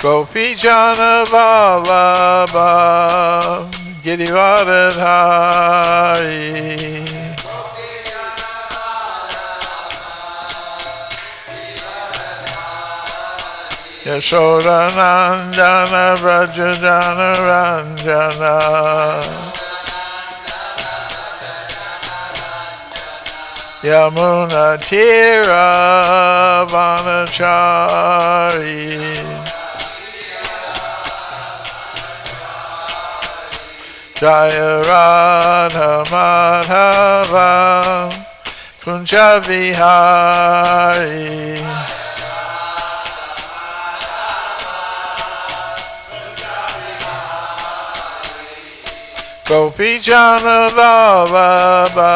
Gopi-jana vallabha Girivardhari Yashodanandana Vrajajana Ranjana Yamuna Tira Vanachari Jaya Radha Madhava Kunja Vihari Gopi-jana vallabha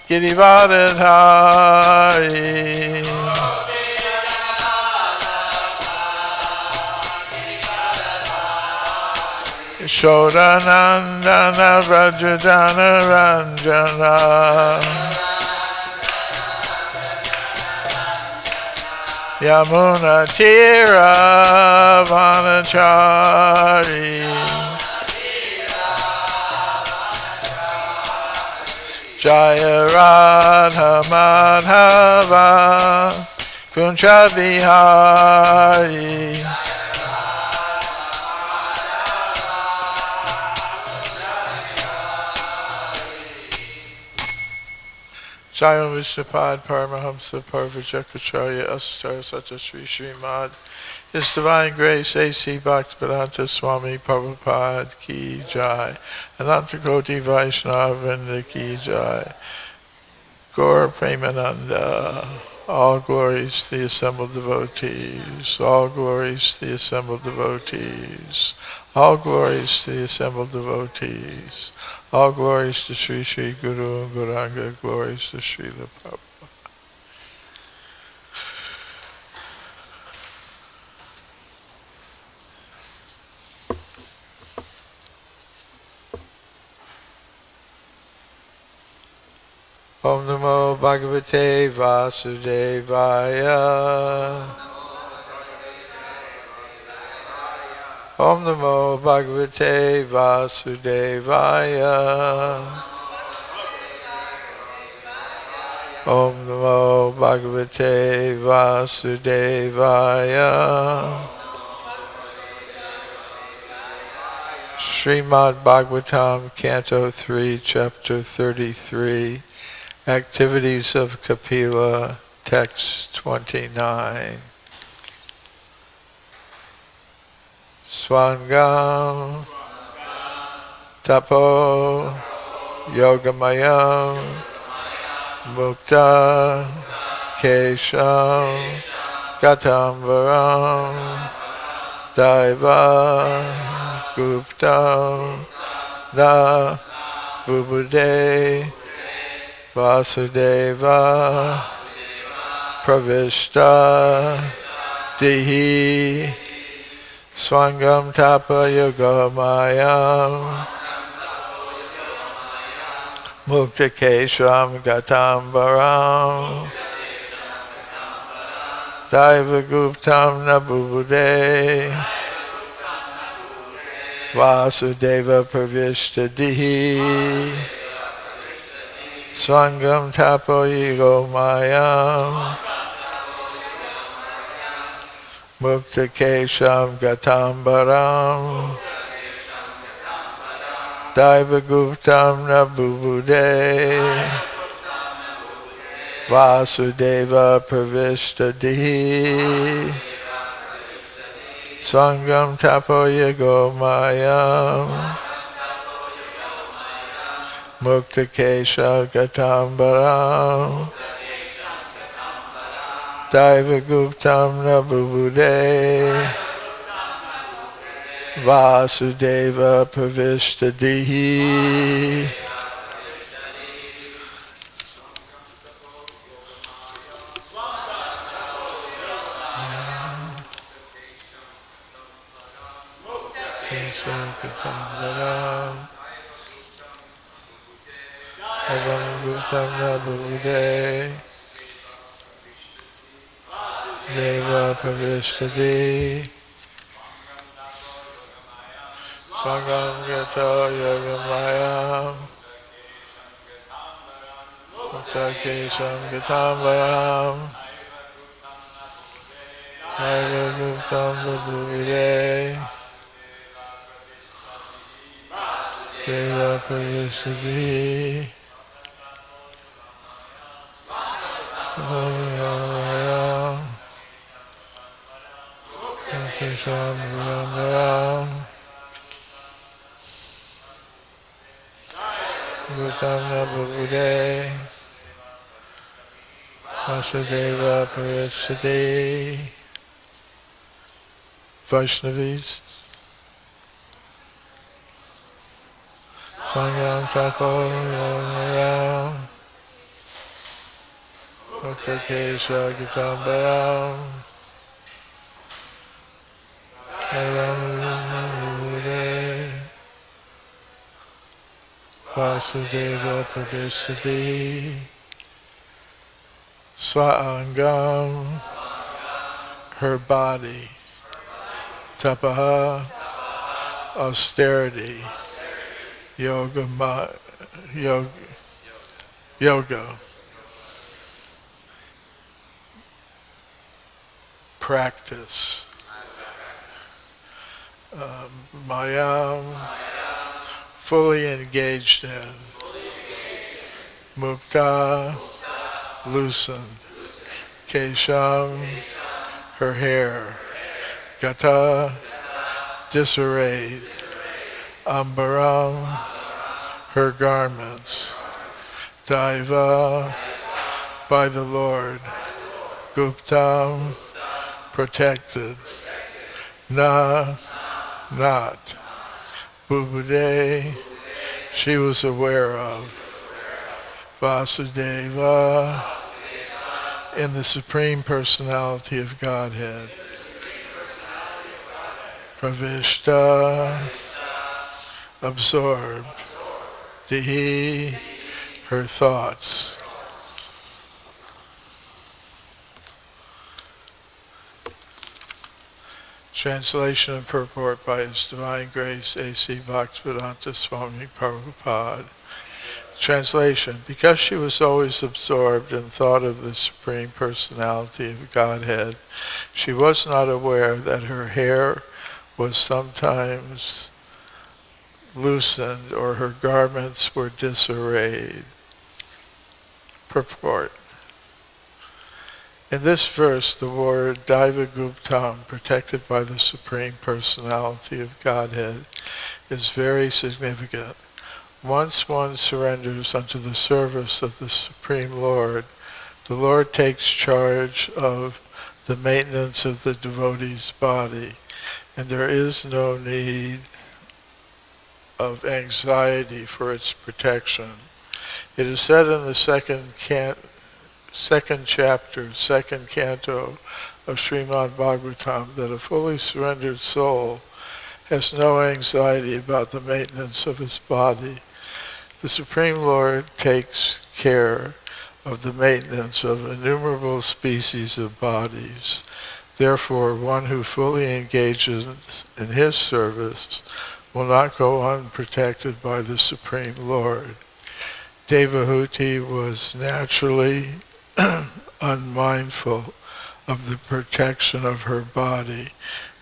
Girivardhari Yashodanandana Vrajajana Ranjana Yamuna Tira Vanachari Jaya Radha Madhava Kunja Vihari Jaya Vishnupad Paramahamsa Parvajakacharya Astar Satya Sri Śrīmad His Divine Grace A.C. Bhaktivedanta Swami Prabhupada Ki Jai Anantakoti Vaishnava Ki Jai Gaur Premananda All glories to the assembled devotees, all glories to the assembled devotees, all glories to the assembled devotees, all glories to Sri Sri Guru and Gauranga, glories to Srila Prabhupada. Om Namo Bhagavate Vāsudevaya. Om Namo Bhagavate Vāsudevaya. Om Namo Bhagavate Vāsudevaya. Śrīmad-Bhāgavatam, Canto 3, Chapter 33. Activities of Kapila, Text 29. Sva-aṅgam, tapo-yogamayaṁ, mukta-keśaṁ, gatāmbaram, daiva-guptam, bubudhe, vāsudeva-praviṣṭa-dhīḥ, svāṅgaṁ tapo-yogamayaṁ, mukta-keśaṁ gatāmbaram, daiva-guptam bubudhe, vāsudeva-praviṣṭa-dhīḥ, svāṅgaṁ tapo-yogamayaṁ, mukta-keśaṁ gatāmbaram, daiva-guptam bubudhe, vāsudeva-praviṣṭa-dhīḥ, svāṅgaṁ tapo-yogamayaṁ, mukta-keśaṁ gatāmbaram, daiva-guptam bubudhe, vāsudeva-praviṣṭa-dhīḥ. Bubudhe, daiva-praviṣṭa-dhīḥ, sva-aṅgam tapo-yogamayaṁ, mukta-keśaṁ gatāmbaram, daiva-guptam bubudhe, daiva-praviṣṭa-dhīḥ, mayam, keśam ambaram, bubudhe, vāsudeva-praviṣṭa-dhīḥ. Vaishnavis, sva-aṅgam tapo-yogamayaṁ, mukta-keśaṁ gatāmbaram, bubudhe, vāsudeva-praviṣṭa-dhīḥ, sva-aṅgam, her body, tapaḥ, austerity, yoga, practice, mayam, fully engaged in, mukta, loosened, keśam, her hair, gata, disarrayed, ambaram, her garments, daiva, by the Lord, guptam, protected, not, bubudhe, she was aware of, Vāsudeva, in the Supreme Personality of Godhead, praviṣṭa, absorbed, dhīḥ, her thoughts. Translation and purport by His Divine Grace A.C. Bhaktivedanta Swami Prabhupada. Translation: because she was always absorbed in thought of the Supreme Personality of Godhead, she was not aware that her hair was sometimes loosened or her garments were disarrayed. Purport. In this verse, the word daiva-guptam, protected by the Supreme Personality of Godhead, is very significant. Once one surrenders unto the service of the Supreme Lord, the Lord takes charge of the maintenance of the devotee's body, and there is no need of anxiety for its protection. It is said in the second chapter, second canto of Śrīmad-Bhāgavatam that a fully surrendered soul has no anxiety about the maintenance of his body. The Supreme Lord takes care of the maintenance of innumerable species of bodies. Therefore, one who fully engages in his service will not go unprotected by the Supreme Lord. Devahūti was naturally unmindful of the protection of her body,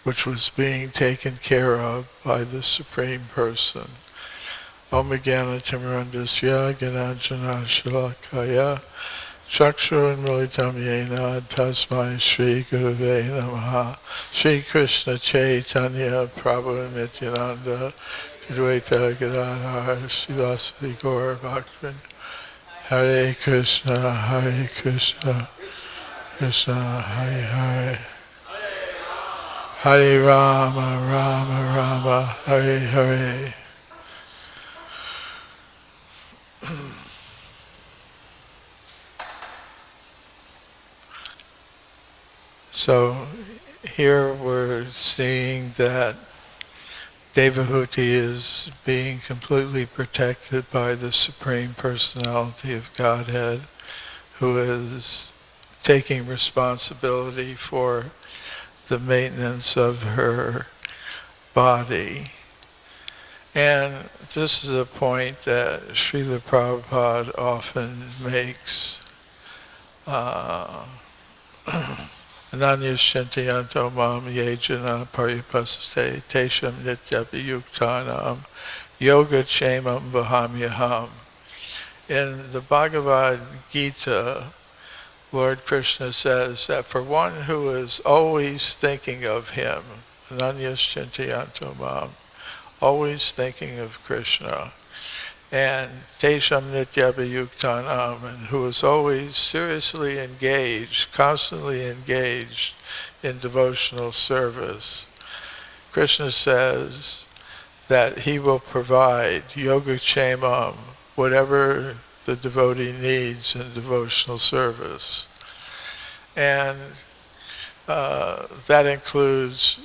which was being taken care of by the Supreme Person. Om Jnana Timirandasya Gyananjana Shalakaya Chakshurunmilitam Yena Tasmai Shri Gurave Namaha. Shri Krishna Chaitanya Prabhu Nityananda Advaita Gadadhar Srivasadi Gaur Bhaktivinoda Hare Krishna Krishna Hare Hare Hare Rama Rama Rama Hare Hare. So here we're seeing that Devahūti is being completely protected by the Supreme Personality of Godhead, who is taking responsibility for the maintenance of her body. And this is a point that Srila Prabhupada often makes. Ananyashyantiyanto mam yejana paripasate tesham nityapi-yuktanam yoga-kśaṁam vahamyaham. In the Bhagavad Gita, Lord Krishna says that for one who is always thinking of him, ananyashyantiyanto mam, always thinking of Krishna, and tesham nityapi-yuktanam, and who is always seriously engaged, constantly engaged in devotional service, Krishna says that he will provide yoga-kśaṁam, whatever the devotee needs in devotional service. And that includes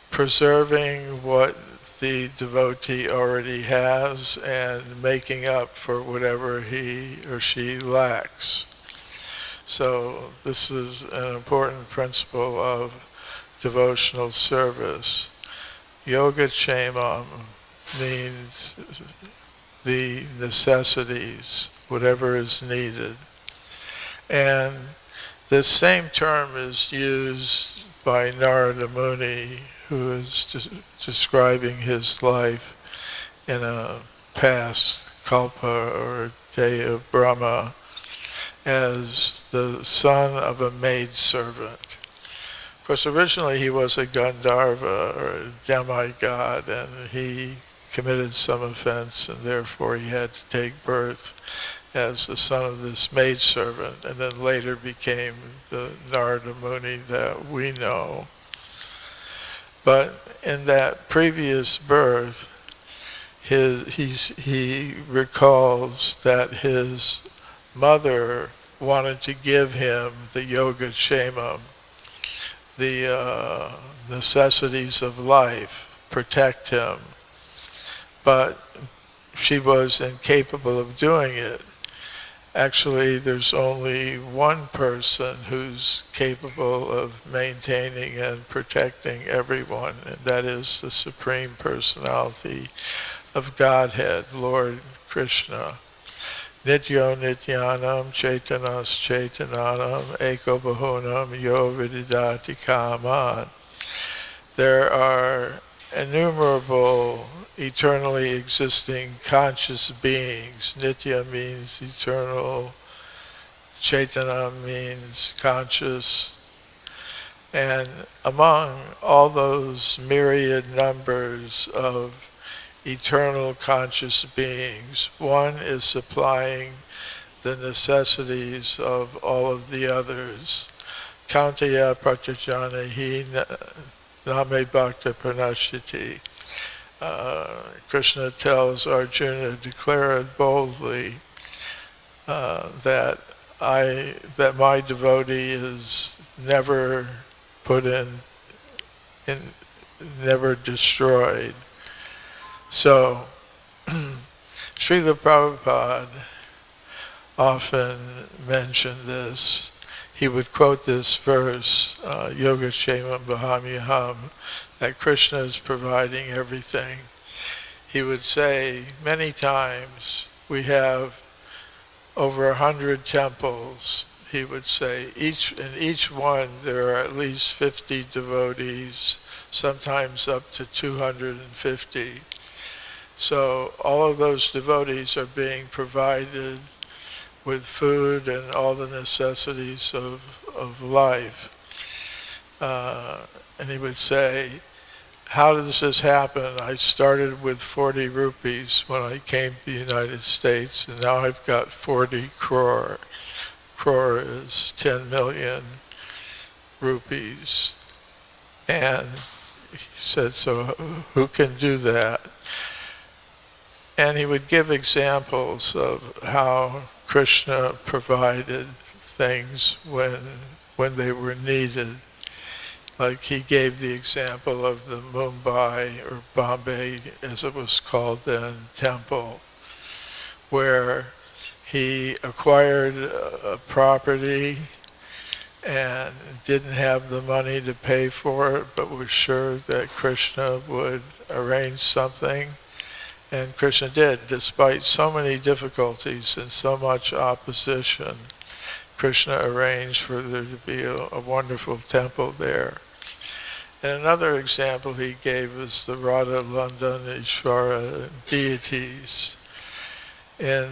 preserving what the devotee already has and making up for whatever he or she lacks. So this is an important principle of devotional service. Yoga-kśaṁam means the necessities, whatever is needed. And this same term is used by Narada Muni, who is describing his life in a past kalpa or day of Brahma as the son of a maidservant. Of course, originally he was a Gandharva, or a demigod, and he committed some offense, and therefore he had to take birth as the son of this maidservant, and then later became the Narada Muni that we know. But in that previous birth, he recalls that his mother wanted to give him the yoga-kśaṁam, the necessities of life, protect him. But she was incapable of doing it. Actually, there's only one person who's capable of maintaining and protecting everyone, and that is the Supreme Personality of Godhead, Lord Krishna. Nityo nityanam chaitanas chaitananam eko bahunam yo vididati kaman. There are innumerable eternally existing conscious beings. Nitya means eternal, Chaitana means conscious, and among all those myriad numbers of eternal conscious beings, one is supplying the necessities of all of the others. Kantaya pratyajana hi name bhakta pranashiti. Krishna tells Arjuna, declare it boldly, that my devotee is never put in never destroyed. So, Srila Prabhupada often mentioned this. He would quote this verse, Yoga-kśaṁam vahamyaham, that Krishna is providing everything. He would say many times, we have over 100 temples. He would say, in each one there are at least 50 devotees, sometimes up to 250. So all of those devotees are being provided with food and all the necessities of life. And he would say, how does this happen? I started with 40 rupees when I came to the United States, and now I've got 40 crore. Crore is 10 million rupees. And he said, so who can do that? And he would give examples of how Krishna provided things when they were needed. Like he gave the example of the Mumbai, or Bombay as it was called then, temple, where he acquired a property and didn't have the money to pay for it, but was sure that Krishna would arrange something. And Krishna did, despite so many difficulties and so much opposition. Krishna arranged for there to be a wonderful temple there. And another example he gave is the Radha Landaneshwara deities. In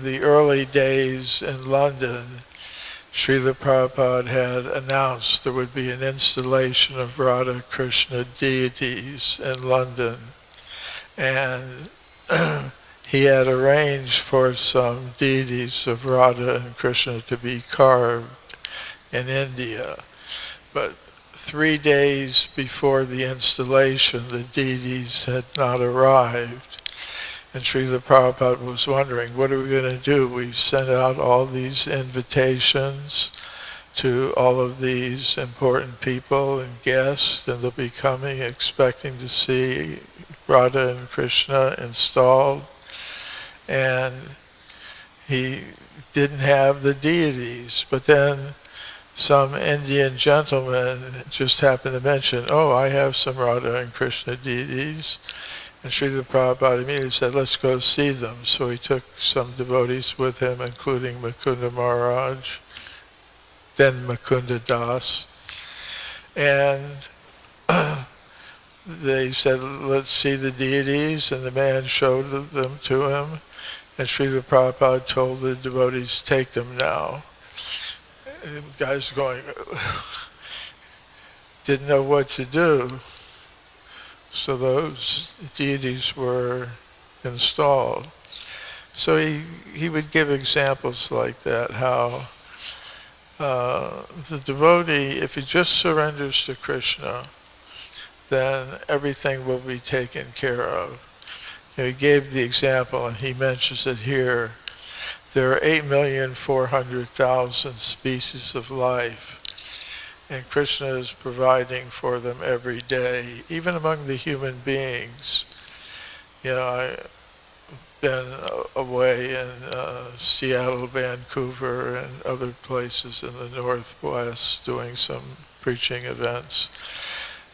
the early days in London, Srila Prabhupada had announced there would be an installation of Radha Krishna deities in London. And he had arranged for some deities of Radha and Krishna to be carved in India. But 3 days before the installation, the deities had not arrived. And Srila Prabhupada was wondering, what are we going to do? We've sent out all these invitations to all of these important people and guests, and they'll be coming expecting to see Radha and Krishna installed. And he didn't have the deities. But then some Indian gentleman just happened to mention, oh, I have some Radha and Krishna deities. And Srila Prabhupada immediately said, let's go see them. So he took some devotees with him, including Mukunda Maharaj, then Mukunda Das. And they said, let's see the deities, and the man showed them to him. And Srila Prabhupada told the devotees, take them now. And the guy's going, didn't know what to do. So those deities were installed. So he would give examples like that, how the devotee, if he just surrenders to Krishna, then everything will be taken care of. He gave the example, and he mentions it here. There are 8,400,000 species of life, and Krishna is providing for them every day, even among the human beings. I've been away in Seattle, Vancouver, and other places in the Northwest doing some preaching events.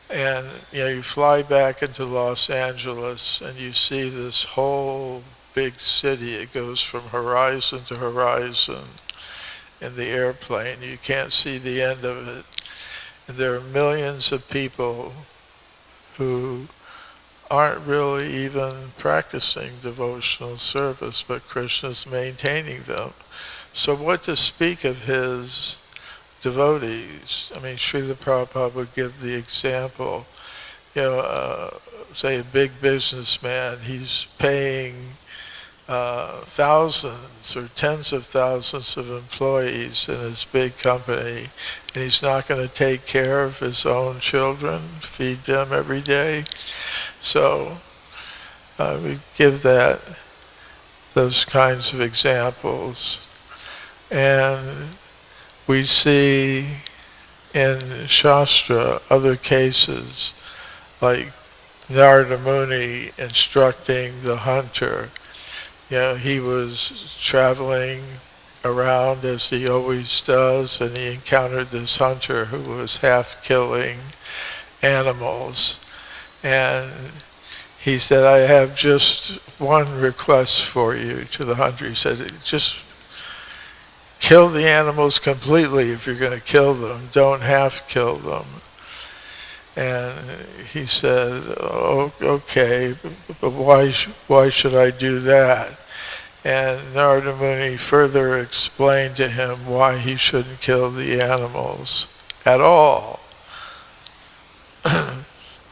And you fly back into Los Angeles and you see this whole big city. It goes from horizon to horizon in the airplane. You can't see the end of it. And there are millions of people who aren't really even practicing devotional service, but Krishna's maintaining them. So what to speak of his devotees? I mean, Srila Prabhupada would give the example, say a big businessman, he's paying thousands or tens of thousands of employees in his big company, and he's not going to take care of his own children, feed them every day. So we give those kinds of examples. And we see in Shastra other cases, like Narada Muni instructing the hunter. He was traveling around as he always does, and he encountered this hunter who was half killing animals. And he said, I have just one request for you, to the hunter. He said, just kill the animals completely if you're going to kill them. Don't half kill them. And he said, oh, okay, but why should I do that? And Narada Muni further explained to him why he shouldn't kill the animals at all.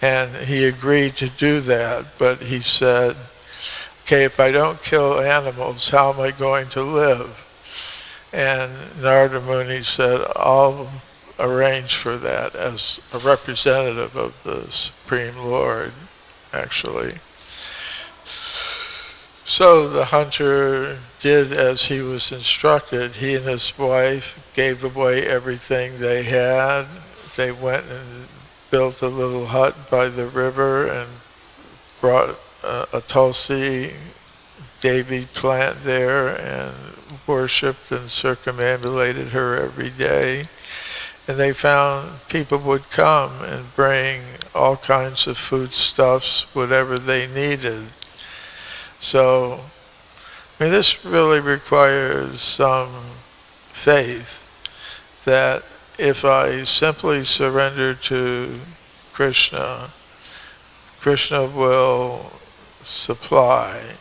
And he agreed to do that, but he said, okay, if I don't kill animals, how am I going to live? And Narada Muni said, I'll arrange for that as a representative of the Supreme Lord, actually. So the hunter did as he was instructed. He and his wife gave away everything they had. They went and built a little hut by the river and brought a Tulsi Devi plant there and worshipped and circumambulated her every day. And they found people would come and bring all kinds of foodstuffs, whatever they needed. So, I mean, this really requires some faith that if I simply surrender to Krishna, Krishna will supply.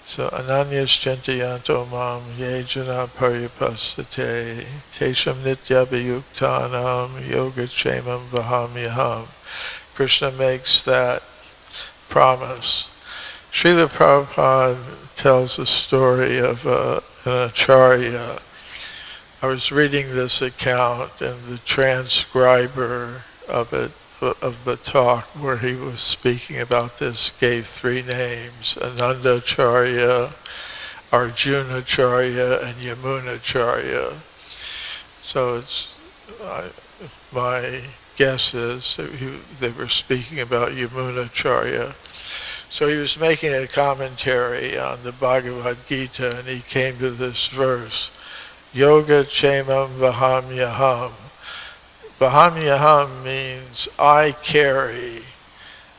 So, ananyas chintayanto mam ye jana paripasate tesham nitya-bhayuktanam yoga-kśaṁ vāhamyaham. Krishna makes that promise. Srila Prabhupada tells a story of an acharya. I was reading this account, and the transcriber of it, of the talk where he was speaking about this, gave three names: Anandacharya, Arjunacharya, and Yamunacharya. So it's my guess is that they were speaking about Yamunacharya. So he was making a commentary on the Bhagavad Gita, and he came to this verse: Yoga-kśaṁ vāhamyaham. Vāhamyaham means I carry.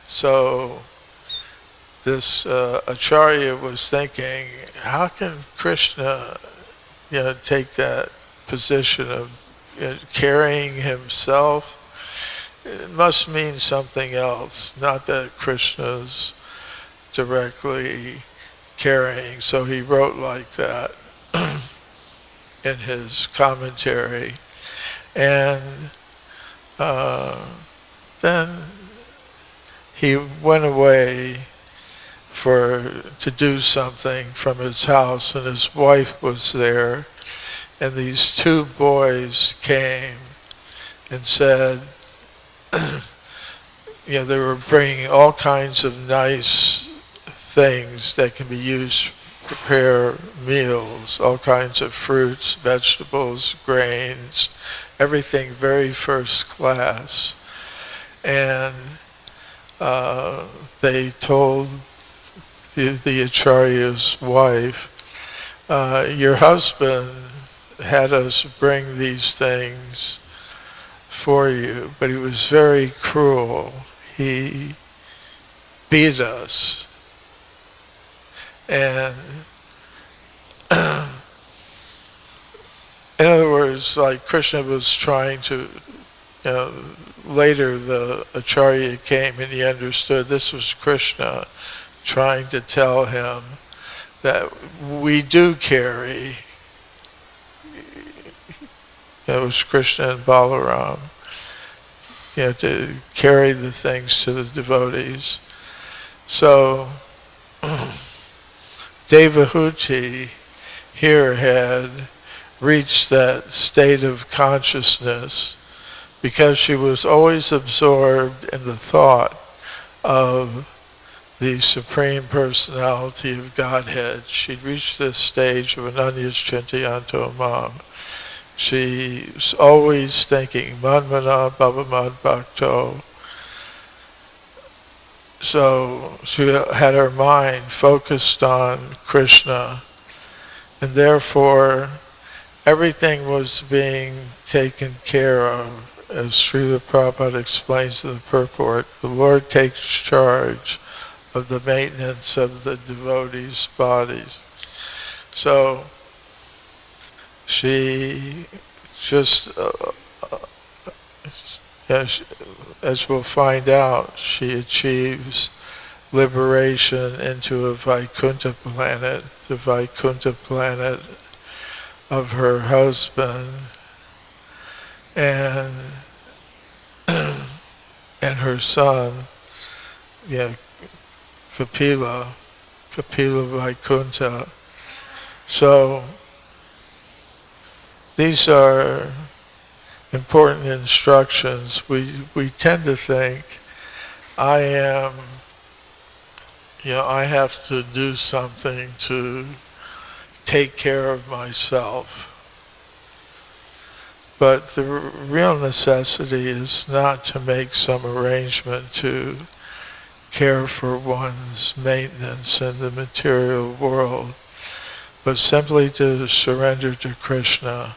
So this acharya was thinking, how can Krishna, take that position of carrying himself? It must mean something else, not that Krishna's directly carrying. So he wrote like that in his commentary. And then he went away to do something from his house, and his wife was there, and these two boys came and said, they were bringing all kinds of nice things that can be used to prepare meals, all kinds of fruits, vegetables, grains, everything very first class. And they told the acharya's wife, your husband had us bring these things for you, but he was very cruel. He beat us. And in other words, like Krishna was trying to, later the acharya came and he understood this was Krishna trying to tell him that we do carry. It was Krishna and Balaram, to carry the things to the devotees. So Devahūti here had reached that state of consciousness because she was always absorbed in the thought of the Supreme Personality of Godhead. She'd reached this stage of ananyas chintayanto mam. She was always thinking, manmana bhavamad bhakto. So she had her mind focused on Krishna, and therefore everything was being taken care of. As Srila Prabhupada explains in the purport, the Lord takes charge of the maintenance of the devotees' bodies. So she just, as we'll find out, she achieves liberation into a Vaikuntha planet, the Vaikuntha planet of her husband, and her son, Kapila Vaikuntha. So these are important instructions. We tend to think, I have to do something to take care of myself. But the real necessity is not to make some arrangement to care for one's maintenance in the material world, but simply to surrender to Krishna.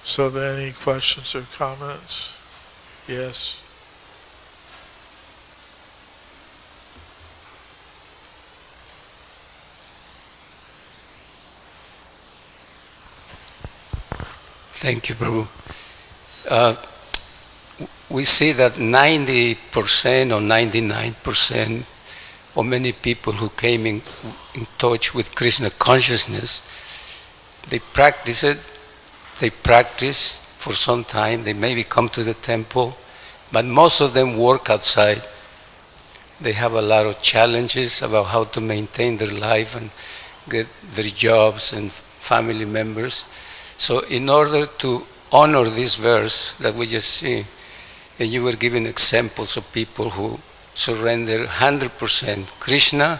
So then, any questions or comments? Yes. Thank you, Prabhu. We see that 90% or 99% of many people who came in touch with Krishna consciousness, they practice for some time, they maybe come to the temple, but most of them work outside. They have a lot of challenges about how to maintain their life and get their jobs and family members. So in order to honor this verse that we just see, and you were giving examples of people who surrender 100%, Krishna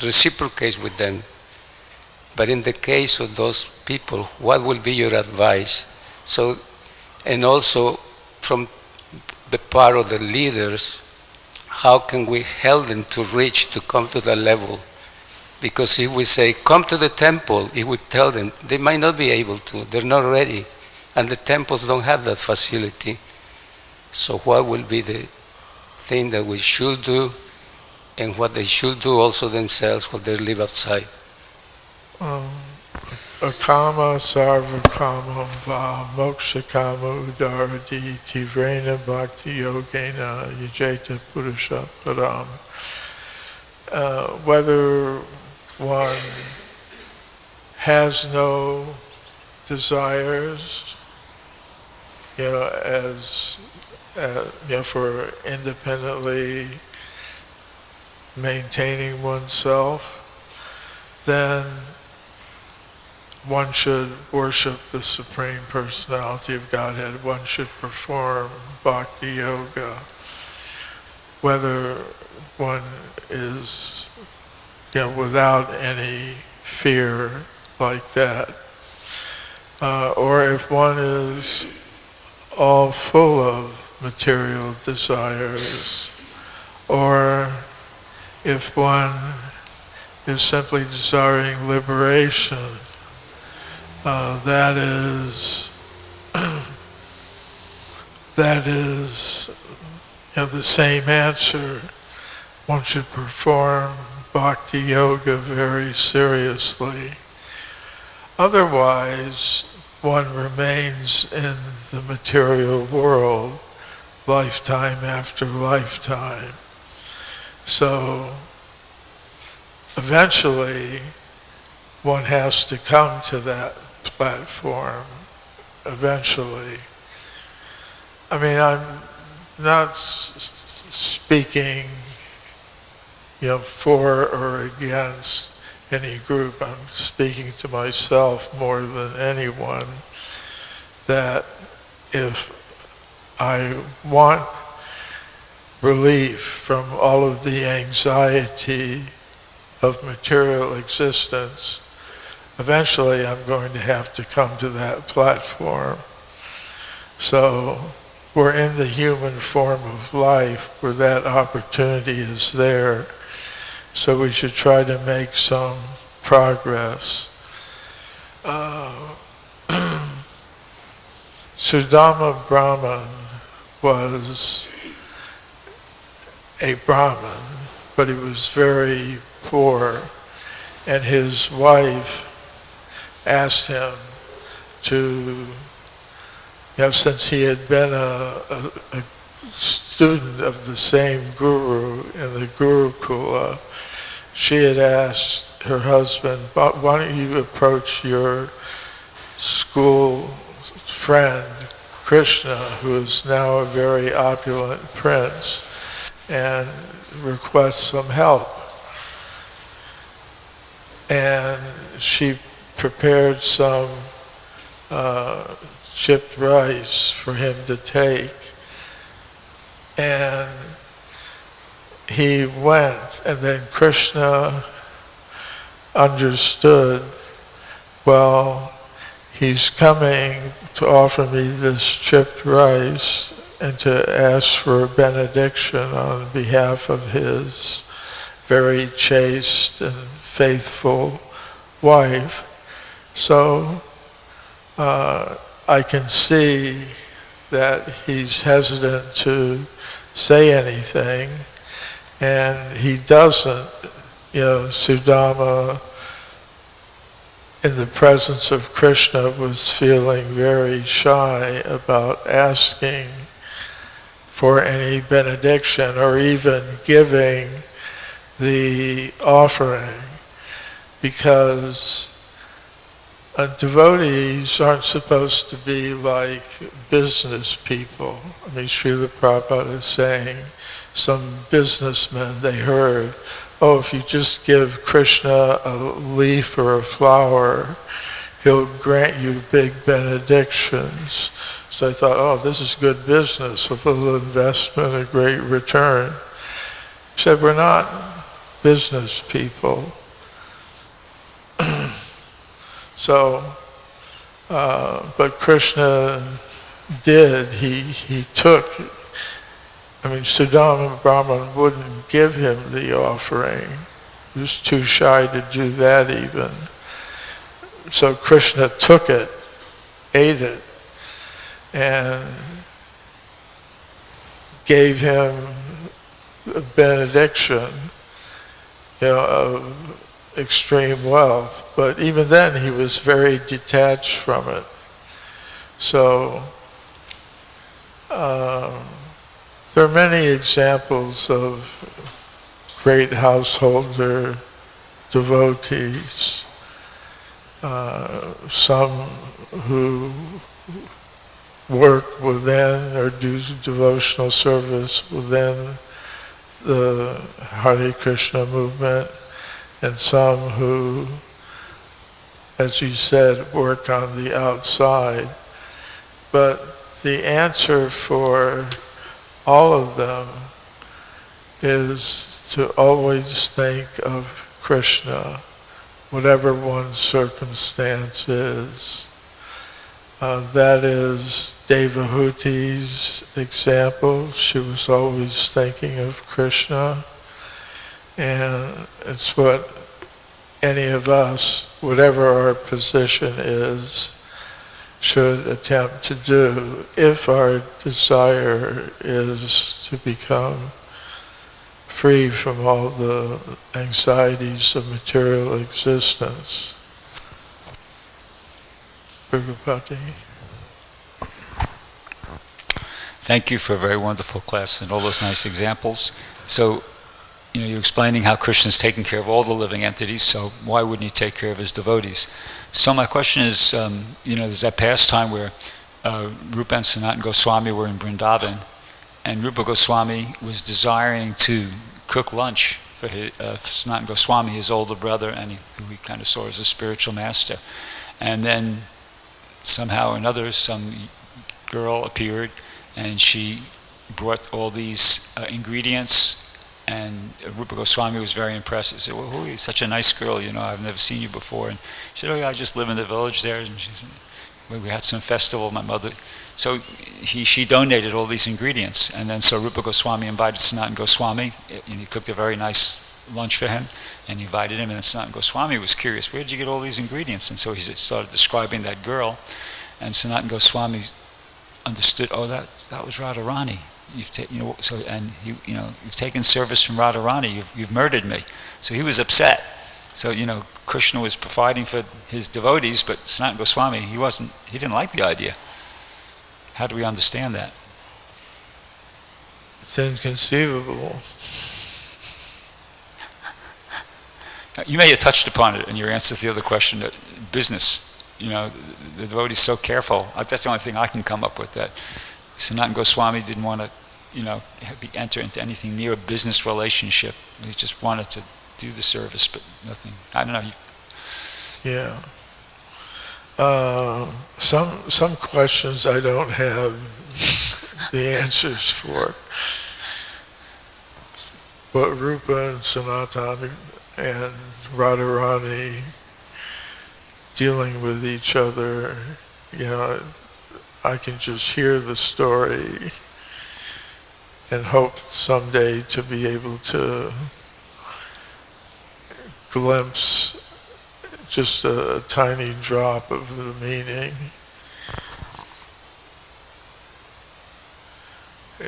reciprocates with them. But in the case of those people, what will be your advice? So, and also from the part of the leaders, how can we help them to come to that level? Because if we say, come to the temple, it would tell them, they might not be able to, they're not ready, and the temples don't have that facility. So what will be the thing that we should do, and what they should do also themselves when they live outside? Akama sarva kama va moksha kama udarati tivrena bhakti yogena yajeta purusha param. Whether one has no desires, for independently maintaining oneself, then one should worship the Supreme Personality of Godhead. One should perform bhakti yoga. Whether one is, without any fear like that, or if one is all full of material desires, or if one is simply desiring liberation, that is the same answer. One should perform bhakti yoga very seriously. Otherwise, one remains in the material world lifetime after lifetime. So eventually one has to come to that platform. Eventually. I mean, I'm not speaking for or against any group. I'm speaking to myself more than anyone, that if I want relief from all of the anxiety of material existence, eventually I'm going to have to come to that platform. So we're in the human form of life where that opportunity is there. So we should try to make some progress. Sudama Brahman was a Brahmin, but he was very poor, and his wife asked him to, since he had been a student of the same guru in the Gurukula, she had asked her husband, why don't you approach your school friend, Krishna, who is now a very opulent prince, and request some help. And she prepared some chipped rice for him to take. And he went, and then Krishna understood, well, he's coming to offer me this chipped rice and to ask for a benediction on behalf of his very chaste and faithful wife. So I can see that he's hesitant to say anything, and he doesn't. Sudama, in the presence of Krishna, was feeling very shy about asking for any benediction or even giving the offering, because devotees aren't supposed to be like business people. I mean, Srila Prabhupada is saying, some businessmen, they heard, oh, if you just give Krishna a leaf or a flower, he'll grant you big benedictions. So I thought, oh, this is good business, a little investment, a great return. He said, we're not business people. So, but Krishna did, he took, Sudama Brahman wouldn't give him the offering. He was too shy to do that even. So Krishna took it, ate it, and gave him a benediction, of extreme wealth. But even then he was very detached from it. So there are many examples of great householder devotees, some who work within or do devotional service within the Hare Krishna movement, and some who, as you said, work on the outside. But the answer for all of them is to always think of Krishna, whatever one's circumstance is. That is Devahūti's example. She was always thinking of Krishna. And it's what any of us, whatever our position is, should attempt to do if our desire is to become free from all the anxieties of material existence. Bhagavati. Thank you for a very wonderful class and all those nice examples. So, you're explaining how Krishna is taking care of all the living entities, so why wouldn't he take care of his devotees? So my question is, there's that past time where Rupa and Sanatana Goswami were in Vrindavan, and Rupa Goswami was desiring to cook lunch for Sanatana Goswami, his older brother, and who he kind of saw as a spiritual master. And then somehow or another, some girl appeared, and she brought all these ingredients. And Rupa Goswami was very impressed. He said, well, who are you? Such a nice girl, I've never seen you before. And she said, oh yeah, I just live in the village there. And she said, well, we had some festival, my mother. So she donated all these ingredients. And then so Rupa Goswami invited Sanatana Goswami, and he cooked a very nice lunch for him, and he invited him. And then Sanatana Goswami was curious, where did you get all these ingredients? And so he started describing that girl. And Sanatana Goswami understood, oh, that was Radharani. You've taken service from Radharani. You've murdered me. So he was upset. So Krishna was providing for his devotees, but Sanatana Goswami he didn't like the idea. How do we understand that? It's inconceivable. Now, you may have touched upon it in your answer to the other question. That business, the devotee is so careful. That's the only thing I can come up with. That Sanatana Goswami didn't want to, enter into anything near a business relationship. He just wanted to do the service, but nothing. I don't know. Yeah. Some questions I don't have the answers for. But Rupa and Sanatana and Radharani dealing with each other, I can just hear the story and hope someday to be able to glimpse just a tiny drop of the meaning.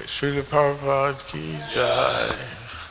Srila Prabhupada ki jai.